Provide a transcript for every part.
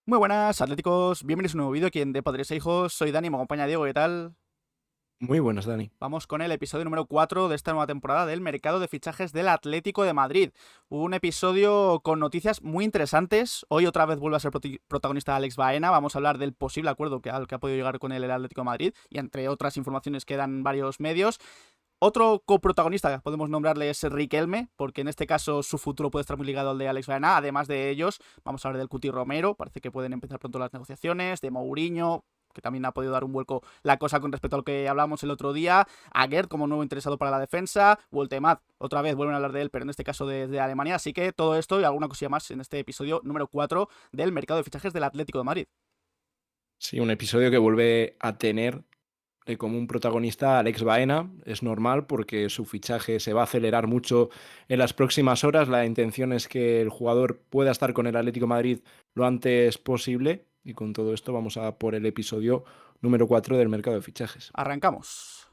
Muy buenas, atléticos. Bienvenidos a un nuevo vídeo aquí en De Padres e Hijos. Soy Dani, me acompaña Diego, ¿qué tal? Muy buenas, Dani. Vamos con el episodio número 4 de esta nueva temporada del mercado de fichajes del Atlético de Madrid. Un episodio con noticias muy interesantes. Hoy otra vez vuelve a ser protagonista Alex Baena. Vamos a hablar del posible acuerdo al que ha podido llegar con el Atlético de Madrid y entre otras informaciones que dan varios medios. Otro coprotagonista, podemos nombrarle, es Riquelme, porque en este caso su futuro puede estar muy ligado al de Alex Baena. Además de ellos, vamos a hablar del Cuti Romero, parece que pueden empezar pronto las negociaciones, de Mourinho, que también ha podido dar un vuelco la cosa con respecto a lo que hablamos el otro día, a Gerd como nuevo interesado para la defensa, Woltemad, otra vez vuelven a hablar de él, pero en este caso de Alemania. Así que todo esto y alguna cosilla más en este episodio número 4 del mercado de fichajes del Atlético de Madrid. Sí, un episodio que vuelve a tener como un protagonista a Alex Baena. Es normal porque su fichaje se va a acelerar mucho en las próximas horas. La intención es que el jugador pueda estar con el Atlético de Madrid lo antes posible. Y con todo esto vamos a por el episodio número 4 del mercado de fichajes. Arrancamos.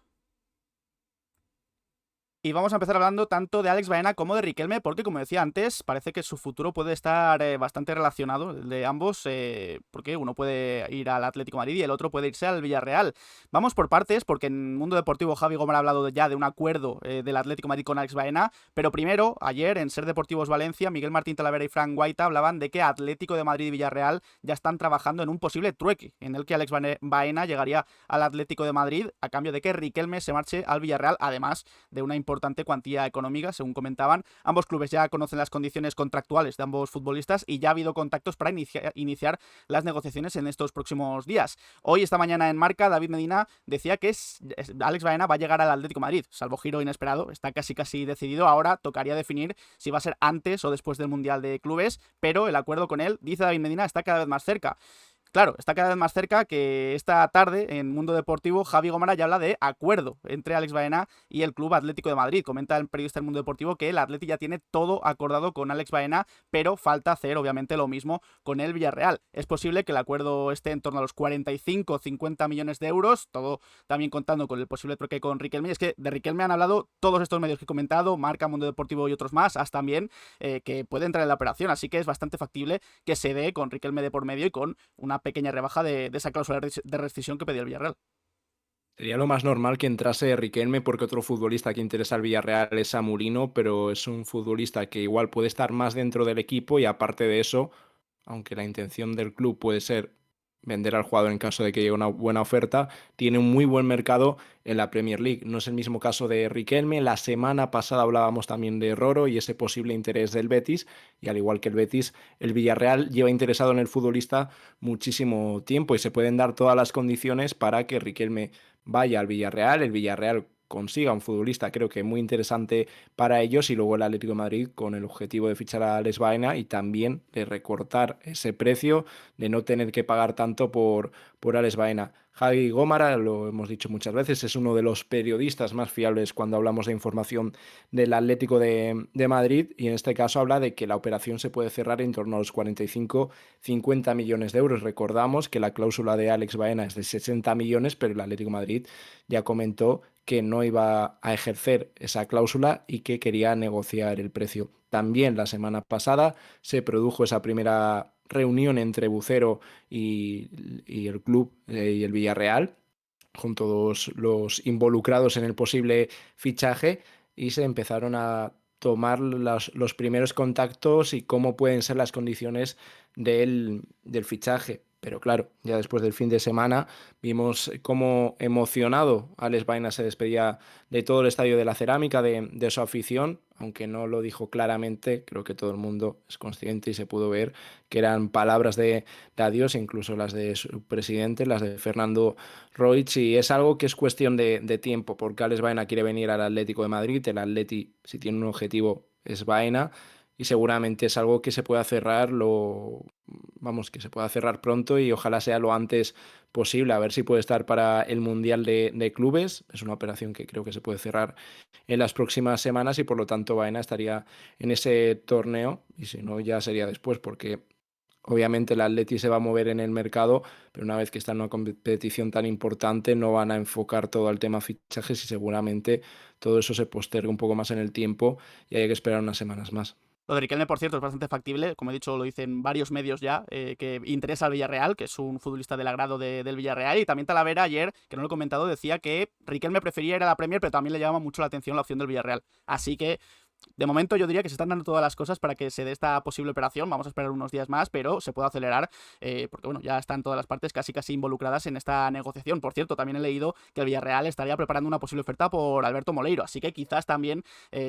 Y vamos a empezar hablando tanto de Alex Baena como de Riquelme, porque como decía antes, parece que su futuro puede estar bastante relacionado, el de ambos, porque uno puede ir al Atlético de Madrid y el otro puede irse al Villarreal. Vamos por partes, porque en Mundo Deportivo Javi Gómez ha hablado ya de un acuerdo del Atlético de Madrid con Alex Baena, pero primero, ayer en Ser Deportivos Valencia, Miguel Martín Talavera y Frank Guaita hablaban de que Atlético de Madrid y Villarreal ya están trabajando en un posible trueque, en el que Alex Baena llegaría al Atlético de Madrid a cambio de que Riquelme se marche al Villarreal, además de una importante cuantía económica, según comentaban. Ambos clubes ya conocen las condiciones contractuales de ambos futbolistas y ya ha habido contactos para iniciar las negociaciones en estos próximos días. Hoy, esta mañana en Marca, David Medina decía que Alex Baena va a llegar al Atlético de Madrid, salvo giro inesperado, está casi decidido. Ahora tocaría definir si va a ser antes o después del Mundial de Clubes, pero el acuerdo con él, dice David Medina, está cada vez más cerca. Claro, está cada vez más cerca que esta tarde en Mundo Deportivo Javi Gómez ya habla de acuerdo entre Alex Baena y el Club Atlético de Madrid. Comenta el periodista del Mundo Deportivo que el Atleti ya tiene todo acordado con Alex Baena, pero falta hacer obviamente lo mismo con el Villarreal. Es posible que el acuerdo esté en torno a los 45-50 millones de euros, todo también contando con el posible truque con Riquelme. Es que de Riquelme han hablado todos estos medios que he comentado, Marca, Mundo Deportivo y otros más, hasta también que puede entrar en la operación, así que es bastante factible que se dé con Riquelme de por medio y con una pequeña rebaja de esa cláusula de rescisión que pedía el Villarreal. Sería lo más normal que entrase Riquelme porque otro futbolista que interesa al Villarreal es Amurino, pero es un futbolista que igual puede estar más dentro del equipo y aparte de eso, aunque la intención del club puede ser vender al jugador en caso de que llegue una buena oferta, tiene un muy buen mercado en la Premier League. No es el mismo caso de Riquelme. La semana pasada hablábamos también de Roro y ese posible interés del Betis, y al igual que el Betis, el Villarreal lleva interesado en el futbolista muchísimo tiempo y se pueden dar todas las condiciones para que Riquelme vaya al Villarreal, el Villarreal consiga un futbolista creo que muy interesante para ellos y luego el Atlético de Madrid con el objetivo de fichar a Alex Baena y también de recortar ese precio, de no tener que pagar tanto por Alex Baena. Javi Gómara, lo hemos dicho muchas veces, es uno de los periodistas más fiables cuando hablamos de información del Atlético de Madrid y en este caso habla de que la operación se puede cerrar en torno a los 45-50 millones de euros. Recordamos que la cláusula de Alex Baena es de 60 millones, pero el Atlético de Madrid ya comentó que no iba a ejercer esa cláusula y que quería negociar el precio. También la semana pasada se produjo esa primera reunión entre Bucero y el club y el Villarreal, con todos los involucrados en el posible fichaje, y se empezaron a tomar los primeros contactos y cómo pueden ser las condiciones del fichaje. Pero claro, ya después del fin de semana vimos cómo emocionado Alex Baena se despedía de todo el estadio de la Cerámica, de su afición, aunque no lo dijo claramente, creo que todo el mundo es consciente y se pudo ver que eran palabras de adiós, incluso las de su presidente, las de Fernando Roig, y es algo que es cuestión de tiempo, porque Alex Baena quiere venir al Atlético de Madrid, el Atleti, si tiene un objetivo, es Baena, y seguramente es algo que se pueda cerrar vamos, que se pueda cerrar pronto y ojalá sea lo antes posible, a ver si puede estar para el Mundial de Clubes. Es una operación que creo que se puede cerrar en las próximas semanas y por lo tanto Baena estaría en ese torneo y si no ya sería después porque obviamente el Atleti se va a mover en el mercado, pero una vez que está en una competición tan importante no van a enfocar todo al tema fichajes y seguramente todo eso se postergue un poco más en el tiempo y hay que esperar unas semanas más. Lo de Riquelme, por cierto, es bastante factible. Como he dicho, lo dicen varios medios ya, que interesa al Villarreal, que es un futbolista del agrado del Villarreal. Y también Talavera ayer, que no lo he comentado, decía que Riquelme prefería ir a la Premier, pero también le llama mucho la atención la opción del Villarreal. Así que de momento yo diría que se están dando todas las cosas para que se dé esta posible operación. Vamos a esperar unos días más, pero se puede acelerar, porque bueno, ya están todas las partes casi involucradas en esta negociación. Por cierto, también he leído que el Villarreal estaría preparando una posible oferta por Alberto Moleiro, así que quizás también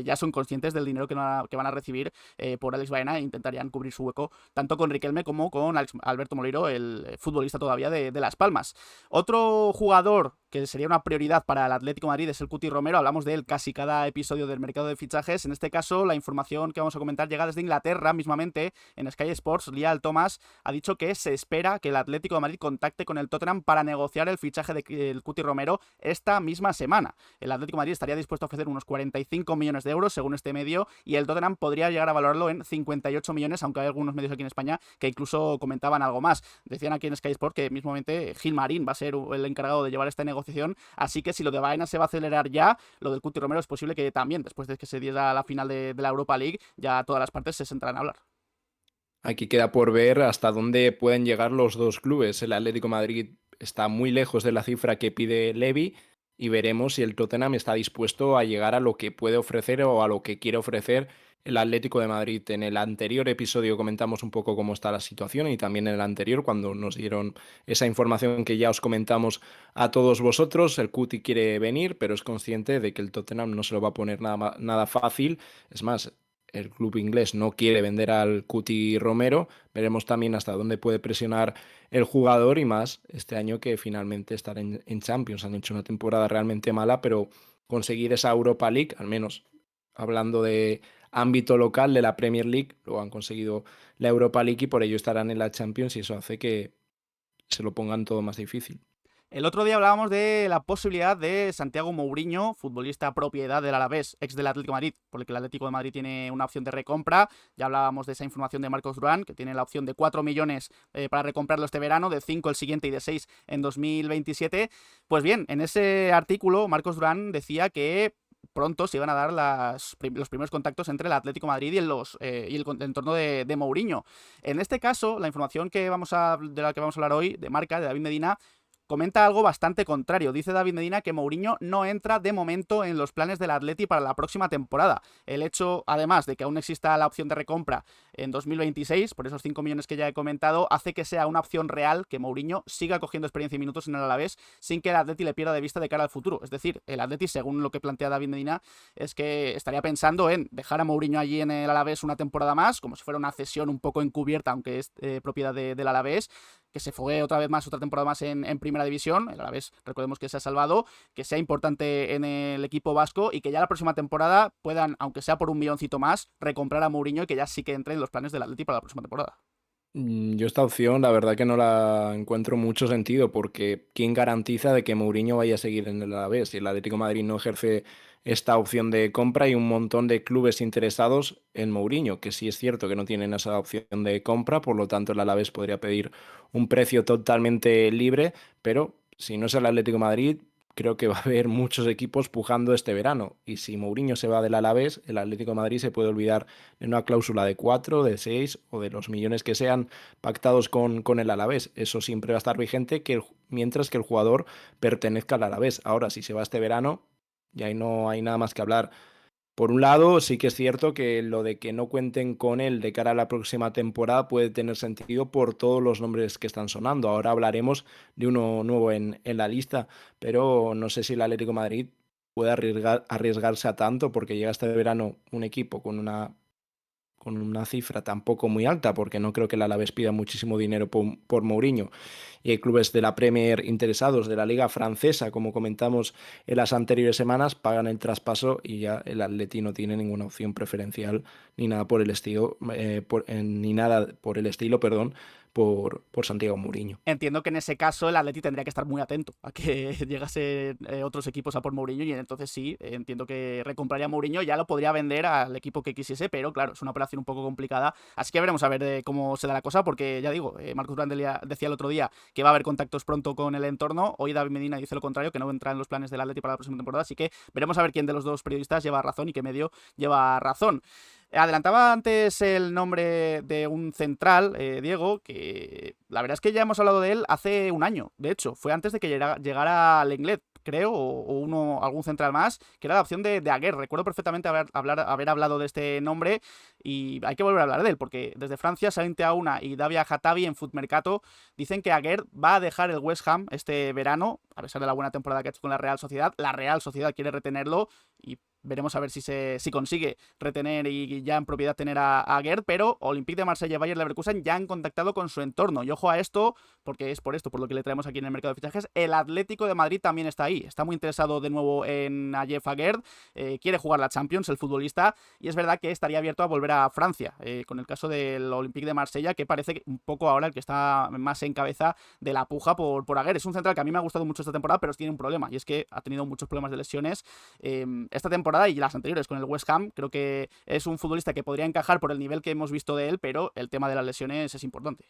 ya son conscientes del dinero que van a recibir por Alex Baena e intentarían cubrir su hueco tanto con Riquelme como con Alberto Moleiro, el futbolista todavía de Las Palmas. Otro jugador que sería una prioridad para el Atlético de Madrid es el Cuti Romero. Hablamos de él casi cada episodio del mercado de fichajes. En este caso, la información que vamos a comentar llega desde Inglaterra mismamente. En Sky Sports, Lial Thomas ha dicho que se espera que el Atlético de Madrid contacte con el Tottenham para negociar el fichaje del Cuti Romero esta misma semana. El Atlético de Madrid estaría dispuesto a ofrecer unos 45 millones de euros, según este medio, y el Tottenham podría llegar a valorarlo en 58 millones, aunque hay algunos medios aquí en España que incluso comentaban algo más. Decían aquí en Sky Sports que mismamente Gil Marín va a ser el encargado de llevar esta negociación. Así que si lo de Baena se va a acelerar ya, lo del Cuti Romero es posible que también, después de que se diera la final de la Europa League, ya todas las partes se sentarán a hablar. Aquí queda por ver hasta dónde pueden llegar los dos clubes. El Atlético de Madrid está muy lejos de la cifra que pide Levy y veremos si el Tottenham está dispuesto a llegar a lo que puede ofrecer o a lo que quiere ofrecer el Atlético de Madrid. En el anterior episodio comentamos un poco cómo está la situación y también en el anterior cuando nos dieron esa información que ya os comentamos a todos vosotros. El Cuti quiere venir, pero es consciente de que el Tottenham no se lo va a poner nada fácil. Es más, el club inglés no quiere vender al Cuti Romero. Veremos también hasta dónde puede presionar el jugador y más este año que finalmente estar en Champions. Han hecho una temporada realmente mala, pero conseguir esa Europa League, al menos hablando de ámbito local de la Premier League, luego han conseguido la Europa League y por ello estarán en la Champions y eso hace que se lo pongan todo más difícil. El otro día hablábamos de la posibilidad de Santiago Mourinho, futbolista propiedad del Alavés, ex del Atlético de Madrid, por el que el Atlético de Madrid tiene una opción de recompra. Ya hablábamos de esa información de Marcos Durán, que tiene la opción de 4 millones para recomprarlo este verano, de 5 el siguiente y de 6 en 2027. Pues bien, en ese artículo Marcos Durán decía que pronto se iban a dar los primeros contactos entre el Atlético de Madrid y el entorno de Mourinho. En este caso, la información de la que vamos a hablar hoy, de Marca, de David Medina, comenta algo bastante contrario. Dice David Medina que Mourinho no entra de momento en los planes del Atleti para la próxima temporada. El hecho, además, de que aún exista la opción de recompra en 2026, por esos 5 millones que ya he comentado, hace que sea una opción real que Mourinho siga cogiendo experiencia y minutos en el Alavés sin que el Atleti le pierda de vista de cara al futuro. Es decir, el Atleti, según lo que plantea David Medina, es que estaría pensando en dejar a Mourinho allí en el Alavés una temporada más, como si fuera una cesión un poco encubierta, aunque es propiedad del Alavés, que se foguee otra vez más, otra temporada más en Primera División. El Alavés, recordemos que se ha salvado, que sea importante en el equipo vasco y que ya la próxima temporada puedan, aunque sea por un milloncito más, recomprar a Mourinho y que ya sí que entre en los planes del Atleti para la próxima temporada. Yo esta opción la verdad que no la encuentro mucho sentido porque ¿quién garantiza de que Mourinho vaya a seguir en el Alavés? Si el Atlético de Madrid no ejerce esta opción de compra, hay un montón de clubes interesados en Mourinho, que sí es cierto que no tienen esa opción de compra, por lo tanto el Alavés podría pedir un precio totalmente libre, pero si no es el Atlético de Madrid, creo que va a haber muchos equipos pujando este verano. Y si Mourinho se va del Alavés, el Atlético de Madrid se puede olvidar de una cláusula de 4, de 6 o de los millones que sean pactados con el Alavés. Eso siempre va a estar vigente mientras que el jugador pertenezca al Alavés. Ahora, si se va este verano, ya ahí no hay nada más que hablar. Por un lado, sí que es cierto que lo de que no cuenten con él de cara a la próxima temporada puede tener sentido por todos los nombres que están sonando. Ahora hablaremos de uno nuevo en la lista, pero no sé si el Atlético de Madrid puede arriesgarse a tanto porque llega este verano un equipo con una cifra tampoco muy alta, porque no creo que el Alavés pida muchísimo dinero por Mourinho. Y hay clubes de la Premier interesados, de la Liga Francesa, como comentamos en las anteriores semanas, pagan el traspaso y ya el Atleti no tiene ninguna opción preferencial ni nada por el estilo, perdón, por Santiago Mourinho. Entiendo que en ese caso el Atleti tendría que estar muy atento a que llegasen otros equipos a por Mourinho y entonces sí, entiendo que recompraría a Mourinho, ya lo podría vender al equipo que quisiese, pero claro, es una operación un poco complicada, así que veremos a ver cómo se da la cosa, porque ya digo, Marcos Brandelia decía el otro día que va a haber contactos pronto con el entorno, hoy David Medina dice lo contrario, que no entra en los planes del Atleti para la próxima temporada, así que veremos a ver quién de los dos periodistas lleva razón y qué medio lleva razón. Adelantaba antes el nombre de un central, Diego, que la verdad es que ya hemos hablado de él hace un año. De hecho, fue antes de que llegara al Lenglet, creo, o algún central más, que era la opción de Aguerd. Recuerdo perfectamente haber hablado de este nombre y hay que volver a hablar de él, porque desde Francia, Saint Auna y Davia Hatabi en Footmercato dicen que Aguerd va a dejar el West Ham este verano, a pesar de la buena temporada que ha hecho con la Real Sociedad. La Real Sociedad quiere retenerlo y veremos a ver si consigue retener y ya en propiedad tener a Aguerd, pero Olympique de Marsella y Bayer Leverkusen ya han contactado con su entorno. Y ojo a esto, porque es por esto, por lo que le traemos aquí en el mercado de fichajes, el Atlético de Madrid también está ahí. Está muy interesado de nuevo en Ayef Aguerd, quiere jugar la Champions, el futbolista, y es verdad que estaría abierto a volver a Francia, con el caso del Olympique de Marsella, que parece un poco ahora el que está más en cabeza de la puja por Aguerd. Es un central que a mí me ha gustado mucho esta temporada, pero tiene un problema, y es que ha tenido muchos problemas de lesiones esta temporada y las anteriores con el West Ham. Creo que es un futbolista que podría encajar por el nivel que hemos visto de él, pero el tema de las lesiones es importante.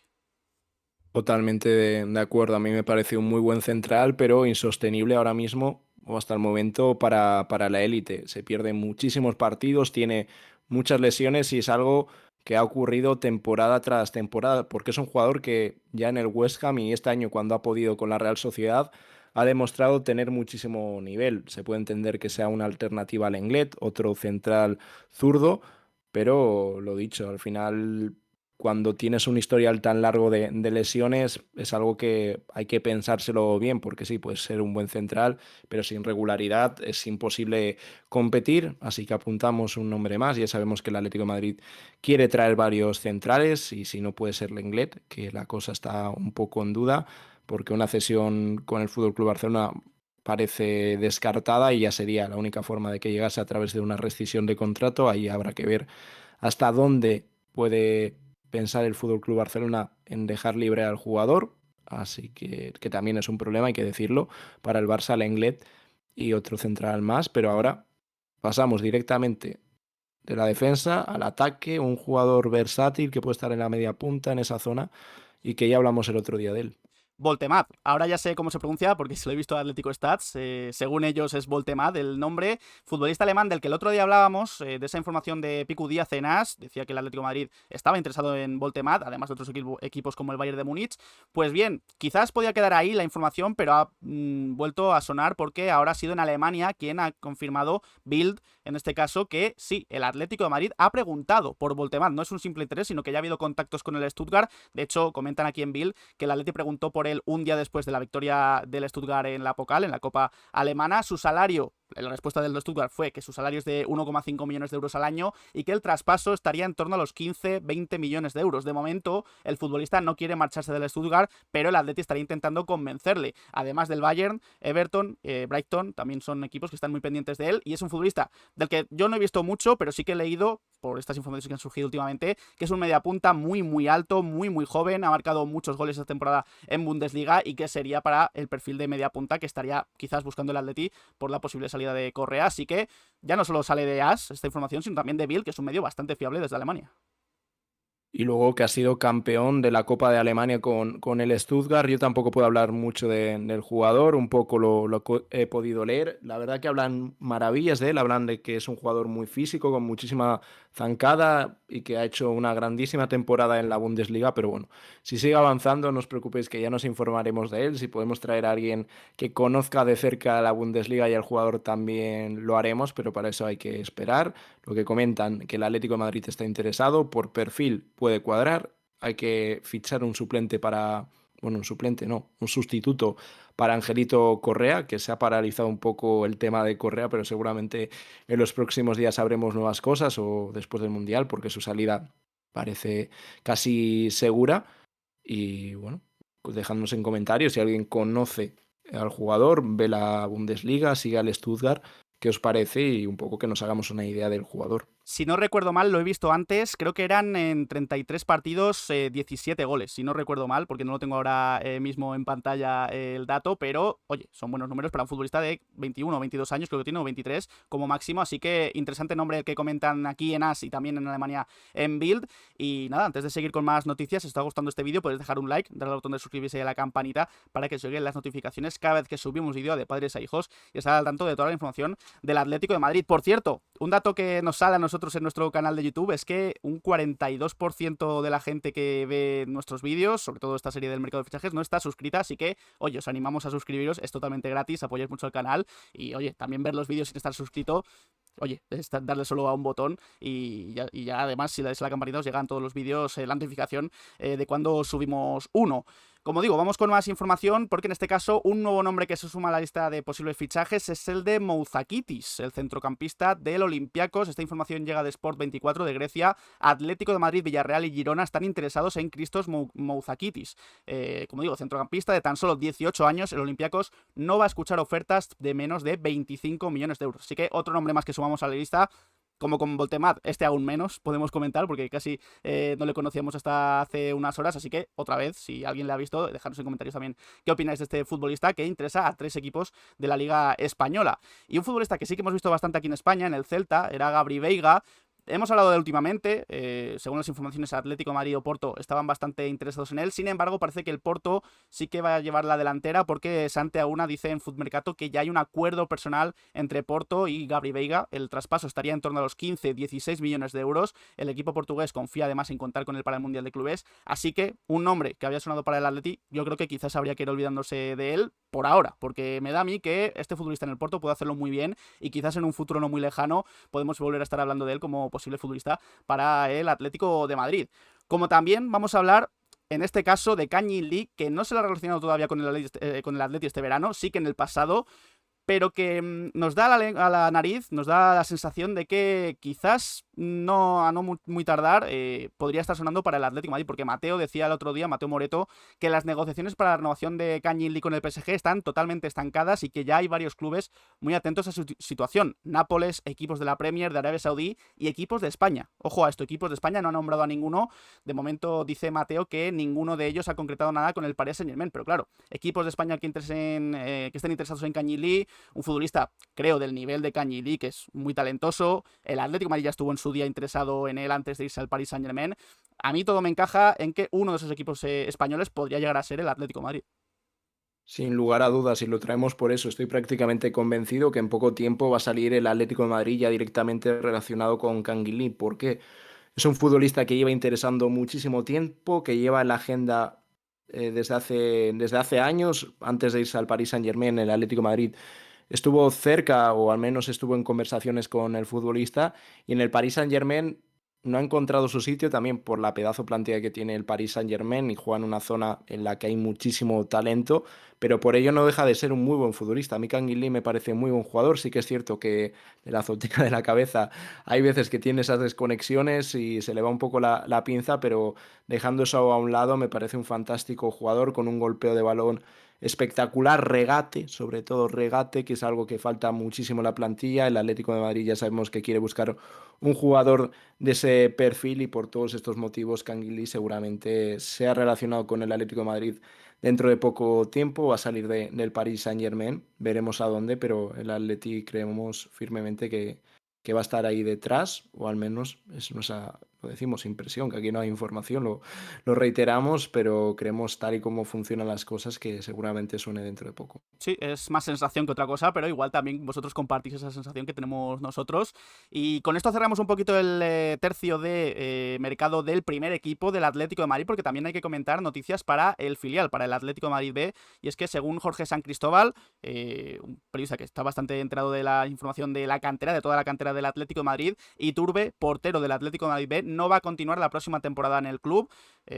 Totalmente de acuerdo. A mí me parece un muy buen central, pero insostenible ahora mismo o hasta el momento para la élite. Se pierden muchísimos partidos, tiene muchas lesiones y es algo que ha ocurrido temporada tras temporada, porque es un jugador que ya en el West Ham y este año cuando ha podido con la Real Sociedad ha demostrado tener muchísimo nivel. Se puede entender que sea una alternativa al Lenglet, otro central zurdo, pero lo dicho, al final cuando tienes un historial tan largo de lesiones, es algo que hay que pensárselo bien, porque sí, puedes ser un buen central, pero sin regularidad es imposible competir, así que apuntamos un nombre más, ya sabemos que el Atlético de Madrid quiere traer varios centrales, y si no puede ser Lenglet, que la cosa está un poco en duda, porque una cesión con el Fútbol Club Barcelona parece descartada y ya sería la única forma de que llegase a través de una rescisión de contrato. Ahí habrá que ver hasta dónde puede pensar el Fútbol Club Barcelona en dejar libre al jugador, así que también es un problema, hay que decirlo, para el Barça, Lenglet y otro central más, pero ahora pasamos directamente de la defensa al ataque, un jugador versátil que puede estar en la media punta en esa zona y que ya hablamos el otro día de él. Voltemad, ahora ya sé cómo se pronuncia porque se lo he visto a Atlético Stats, según ellos es Voltemad el nombre, futbolista alemán del que el otro día hablábamos, de esa información de Picu Díaz en AS, decía que el Atlético de Madrid estaba interesado en Voltemad, además de otros equipos como el Bayern de Múnich. Pues bien, quizás podía quedar ahí la información, pero ha vuelto a sonar porque ahora ha sido en Alemania quien ha confirmado, Bild en este caso, que sí, el Atlético de Madrid ha preguntado por Voltemad, no es un simple interés, sino que ya ha habido contactos con el Stuttgart. De hecho, comentan aquí en Bild que el Atlético preguntó por él un día después de la victoria del Stuttgart en la Pokal, en la Copa Alemana. Su salario, la respuesta del Stuttgart fue que su salario es de 1,5 millones de euros al año y que el traspaso estaría en torno a los 15-20 millones de euros. De momento, el futbolista no quiere marcharse del Stuttgart, pero el Atleti estaría intentando convencerle. Además del Bayern, Everton, Brighton, también son equipos que están muy pendientes de él, y es un futbolista del que yo no he visto mucho, pero sí que he leído, por estas informaciones que han surgido últimamente, que es un mediapunta muy muy alto, muy muy joven, ha marcado muchos goles esta temporada en Bundesliga y que sería para el perfil de mediapunta que estaría quizás buscando el Atleti por la posible salida de Correa. Así que ya no solo sale de AS esta información, sino también de Bild, que es un medio bastante fiable desde Alemania. Y luego que ha sido campeón de la Copa de Alemania con el Stuttgart. Yo tampoco puedo hablar mucho del jugador, un poco lo he podido leer. La verdad que hablan maravillas de él, hablan de que es un jugador muy físico, con muchísima zancada y que ha hecho una grandísima temporada en la Bundesliga, pero bueno, si sigue avanzando, no os preocupéis que ya nos informaremos de él. Si podemos traer a alguien que conozca de cerca la Bundesliga y al jugador también lo haremos, pero para eso hay que esperar. Lo que comentan, que el Atlético de Madrid está interesado, por perfil puede cuadrar, hay que fichar un suplente para, bueno, un suplente no, un sustituto para Angelito Correa, que se ha paralizado un poco el tema de Correa, pero seguramente en los próximos días sabremos nuevas cosas o después del Mundial, porque su salida parece casi segura. Y bueno, pues dejadnos en comentarios si alguien conoce al jugador, ve la Bundesliga, sigue al Stuttgart, qué os parece y un poco que nos hagamos una idea del jugador. Si no recuerdo mal, lo he visto antes, creo que eran en 33 partidos 17 goles, si no recuerdo mal, porque no lo tengo ahora mismo en pantalla el dato, pero oye, son buenos números para un futbolista de 21 o 22 años, creo que tiene, o 23 como máximo, así que interesante nombre el que comentan aquí en AS y también en Alemania en Bild. Y nada, antes de seguir con más noticias, si os está gustando este vídeo, podéis dejar un like, darle al botón de suscribirse y a la campanita para que os lleguen las notificaciones cada vez que subimos vídeo de padres a hijos y estar al tanto de toda la información del Atlético de Madrid. Por cierto, un dato que nos sale a nosotros nosotros en nuestro canal de YouTube es que un 42% de la gente que ve nuestros vídeos, sobre todo esta serie del mercado de fichajes, no está suscrita, así que, oye, os animamos a suscribiros, es totalmente gratis, apoyáis mucho el canal y, oye, también ver los vídeos sin estar suscrito. Oye, es darle solo a un botón y ya además si le dais a la campanita os llegan todos los vídeos, la notificación de cuando subimos uno. Como digo, vamos con más información porque en este caso un nuevo nombre que se suma a la lista de posibles fichajes es el de Mouzakitis, el centrocampista del Olympiacos. Esta información llega de Sport 24 de Grecia. Atlético de Madrid, Villarreal y Girona están interesados en Christos Mouzakitis. Como digo, centrocampista de tan solo 18 años, el Olympiacos no va a escuchar ofertas de menos de 25 millones de euros. Así que otro nombre más que sumamos a la lista. Como con Voltemat, este aún menos podemos comentar, porque casi no le conocíamos hasta hace unas horas, así que otra vez, si alguien le ha visto, dejadnos en comentarios también qué opináis de este futbolista que interesa a 3 equipos de la Liga Española. Y un futbolista que sí que hemos visto bastante aquí en España, en el Celta, era Gabri Veiga. Hemos hablado de él últimamente, según las informaciones, Atlético de Madrid o Porto estaban bastante interesados en él. Sin embargo, parece que el Porto sí que va a llevar la delantera porque Santi Auna dice en Footmercato que ya hay un acuerdo personal entre Porto y Gabri Veiga. El traspaso estaría en torno a los 15-16 millones de euros. El equipo portugués confía además en contar con él para el Mundial de Clubes. Así que un nombre que había sonado para el Atleti, yo creo que quizás habría que ir olvidándose de él por ahora, porque me da a mí que este futbolista en el Porto puede hacerlo muy bien y quizás en un futuro no muy lejano podemos volver a estar hablando de él como posible futbolista para el Atlético de Madrid. Como también vamos a hablar en este caso de Kangin Lee, que no se lo ha relacionado todavía con el Atleti este verano, sí que en el pasado, pero que nos da a la nariz, nos da la sensación de que quizás no muy tardar podría estar sonando para el Atlético de Madrid, porque Mateo decía el otro día, Mateo Moreto, que las negociaciones para la renovación de Kangin Lee con el PSG están totalmente estancadas y que ya hay varios clubes muy atentos a su situación. Nápoles, equipos de la Premier, de Arabia Saudí y equipos de España. Ojo a esto, equipos de España no han nombrado a ninguno. De momento dice Mateo que ninguno de ellos ha concretado nada con el Paris Saint-Germain, pero claro, equipos de España que estén interesados en Kangin Lee, un futbolista, creo, del nivel de Kangin Lee, que es muy talentoso. El Atlético de Madrid ya estuvo en su día interesado en él antes de irse al Paris Saint-Germain. A mí todo me encaja en que uno de esos equipos españoles podría llegar a ser el Atlético de Madrid. Sin lugar a dudas, y lo traemos por eso, estoy prácticamente convencido que en poco tiempo va a salir el Atlético de Madrid ya directamente relacionado con Kangin Lee, porque es un futbolista que lleva interesando muchísimo tiempo, que lleva en la agenda desde hace años, antes de irse al Paris Saint-Germain, el Atlético de Madrid estuvo cerca o al menos estuvo en conversaciones con el futbolista y en el Paris Saint-Germain no ha encontrado su sitio también por la pedazo plantilla que tiene el Paris Saint-Germain y juega en una zona en la que hay muchísimo talento, pero por ello no deja de ser un muy buen futbolista. A mí Kangin Lee me parece muy buen jugador, sí que es cierto que de la azotea de la cabeza hay veces que tiene esas desconexiones y se le va un poco la pinza, pero dejando eso a un lado me parece un fantástico jugador con un golpeo de balón espectacular, regate, sobre todo regate, que es algo que falta muchísimo en la plantilla. El Atlético de Madrid ya sabemos que quiere buscar un jugador de ese perfil y por todos estos motivos Kangin Lee seguramente sea relacionado con el Atlético de Madrid dentro de poco tiempo, va a salir del Paris Saint-Germain, veremos a dónde, pero el Atleti creemos firmemente que va a estar ahí detrás, o al menos es nuestra, lo decimos, impresión, que aquí no hay información, lo reiteramos, pero creemos tal y como funcionan las cosas que seguramente suene dentro de poco. Sí, es más sensación que otra cosa, pero igual también vosotros compartís esa sensación que tenemos nosotros. Y con esto cerramos un poquito el tercio de mercado del primer equipo del Atlético de Madrid, porque también hay que comentar noticias para el filial, para el Atlético de Madrid B. Y es que según Jorge San Cristóbal, un periodista que está bastante enterado de la información de la cantera, de toda la cantera del Atlético de Madrid, Iturbe, portero del Atlético de Madrid B, no va a continuar la próxima temporada en el club.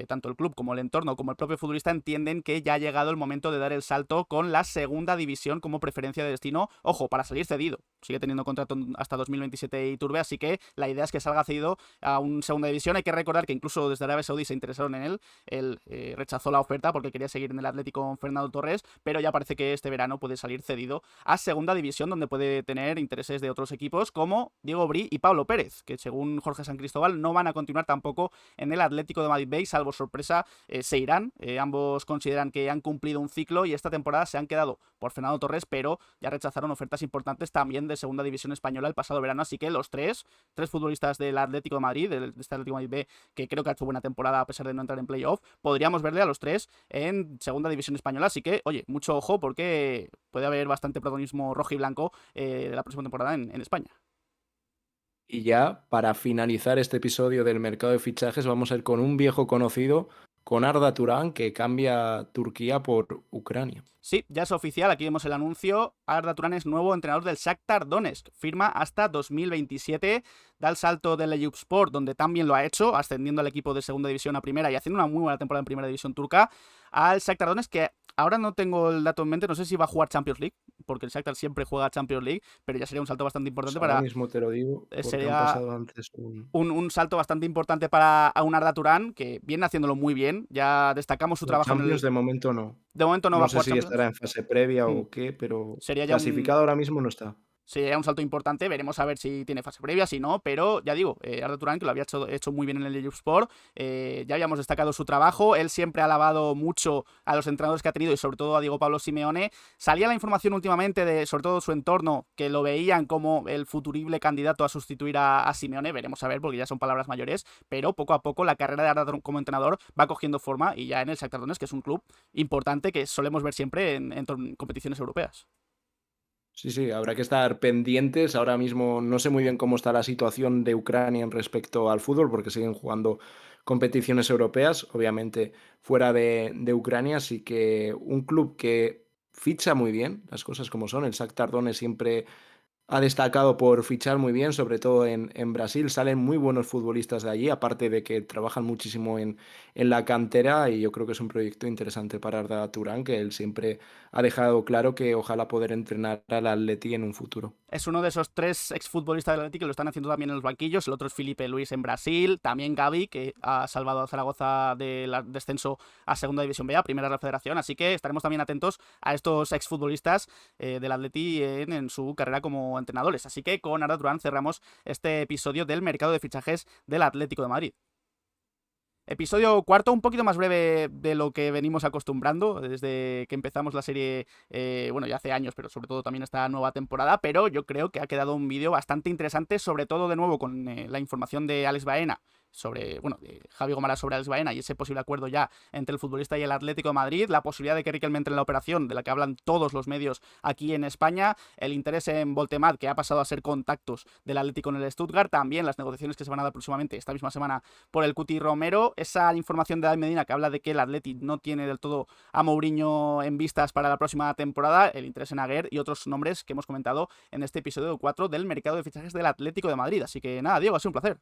Tanto el club como el entorno como el propio futbolista entienden que ya ha llegado el momento de dar el salto con la segunda división como preferencia de destino, ojo, para salir cedido. Sigue teniendo contrato hasta 2027 Iturbe, así que la idea es que salga cedido a una segunda división. Hay que recordar que incluso desde Arabia Saudí se interesaron en él. Él rechazó la oferta porque quería seguir en el Atlético con Fernando Torres, pero ya parece que este verano puede salir cedido a segunda división, donde puede tener intereses de otros equipos como Diego Bri y Pablo Pérez, que según Jorge San Cristóbal no van a continuar tampoco en el Atlético de Madrid B, salvo sorpresa se irán. Ambos consideran que han cumplido un ciclo y esta temporada se han quedado por Fernando Torres, pero ya rechazaron ofertas importantes también de segunda división española el pasado verano, así que los tres futbolistas del Atlético de Madrid, de este Atlético de Madrid B, que creo que ha hecho buena temporada a pesar de no entrar en playoff, podríamos verle a los tres en segunda división española, así que, oye, mucho ojo porque puede haber bastante protagonismo rojo y blanco la próxima temporada en España. Y ya, para finalizar este episodio del mercado de fichajes, vamos a ir con un viejo conocido, con Arda Turan, que cambia Turquía por Ucrania. Sí, ya es oficial, aquí vemos el anuncio. Arda Turan es nuevo entrenador del Shakhtar Donetsk. Firma hasta 2027. Da el salto del Eyüpspor, donde también lo ha hecho, ascendiendo al equipo de segunda división a primera y haciendo una muy buena temporada en primera división turca. Al Shakhtar Donetsk, que ahora no tengo el dato en mente, no sé si va a jugar Champions League, porque el Shakhtar siempre juega Champions League, pero ya sería un salto bastante Pues importante ahora para... mismo te lo digo, porque han Sería pasado antes un... un salto bastante importante para un Arda Turan, que viene haciéndolo muy bien. Ya destacamos su No, trabajo en Champions el... de momento no. De momento no va No a sé jugar si estará Champions. en fase previa Hmm. o qué, pero Sería ya clasificado ahora mismo no está. sería un salto importante, veremos a ver si tiene fase previa, si no, pero ya digo, Arda Turan, que lo había hecho muy bien en el Eyüpspor, ya habíamos destacado su trabajo, él siempre ha alabado mucho a los entrenadores que ha tenido y sobre todo a Diego Pablo Simeone. Salía la información últimamente de sobre todo su entorno, que lo veían como el futurible candidato a sustituir a Simeone, veremos a ver porque ya son palabras mayores, pero poco a poco la carrera de Arda Turan como entrenador va cogiendo forma y ya en el Shakhtar Donetsk, que es un club importante que solemos ver siempre en competiciones europeas. Sí, sí, habrá que estar pendientes. Ahora mismo no sé muy bien cómo está la situación de Ucrania en respecto al fútbol, porque siguen jugando competiciones europeas, obviamente fuera de Ucrania. Así que un club que ficha muy bien, las cosas como son. El Shakhtar Donetsk siempre ha destacado por fichar muy bien, sobre todo en Brasil. Salen muy buenos futbolistas de allí, aparte de que trabajan muchísimo en la cantera, y yo creo que es un proyecto interesante para Arda Turán, que él siempre ha dejado claro que ojalá poder entrenar al Atleti en un futuro. Es uno de esos tres exfutbolistas del Atlético que lo están haciendo también en los banquillos. El otro es Felipe Luis en Brasil. También Gavi, que ha salvado a Zaragoza del descenso a Segunda División B, a Primera de la Federación. Así que estaremos también atentos a estos exfutbolistas del Atleti en su carrera como entrenadores. Así que con Arda Turán cerramos este episodio del mercado de fichajes del Atlético de Madrid. Episodio cuarto, un poquito más breve de lo que venimos acostumbrando desde que empezamos la serie, bueno, ya hace años, pero sobre todo también esta nueva temporada, pero yo creo que ha quedado un vídeo bastante interesante, sobre todo de nuevo con la información de Alex Baena sobre, bueno, de Javi Gomara sobre Alex Baena y ese posible acuerdo ya entre el futbolista y el Atlético de Madrid, la posibilidad de que Riquelme entre en la operación, de la que hablan todos los medios aquí en España, el interés en Voltemat, que ha pasado a ser contactos del Atlético en el Stuttgart, también las negociaciones que se van a dar próximamente esta misma semana por el Cuti Romero, esa información de David Medina que habla de que el Atleti no tiene del todo a Mourinho en vistas para la próxima temporada, el interés en Aguer y otros nombres que hemos comentado en este episodio 4 del mercado de fichajes del Atlético de Madrid. Así que nada, Diego, ha sido un placer.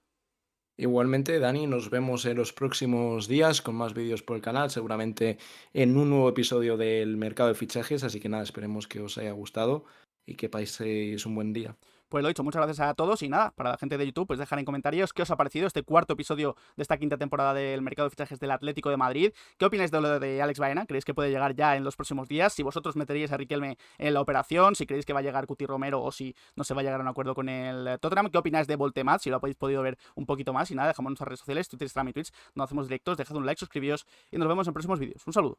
Igualmente, Dani, nos vemos en los próximos días con más vídeos por el canal, seguramente en un nuevo episodio del mercado de fichajes. Así que nada, esperemos que os haya gustado y que paséis un buen día. Pues lo dicho, muchas gracias a todos y nada, para la gente de YouTube, pues dejar en comentarios qué os ha parecido este cuarto episodio de esta quinta temporada del mercado de fichajes del Atlético de Madrid. ¿Qué opináis de lo de Alex Baena? ¿Creéis que puede llegar ya en los próximos días? Si vosotros meteríais a Riquelme en la operación, si creéis que va a llegar Cuti Romero o si no se va a llegar a un acuerdo con el Tottenham. ¿Qué opináis de Voltemat? Si lo habéis podido ver un poquito más y nada, dejamos en nuestras redes sociales, Twitter, Instagram y Twitch, no hacemos directos, dejad un like, suscribíos y nos vemos en próximos vídeos. Un saludo.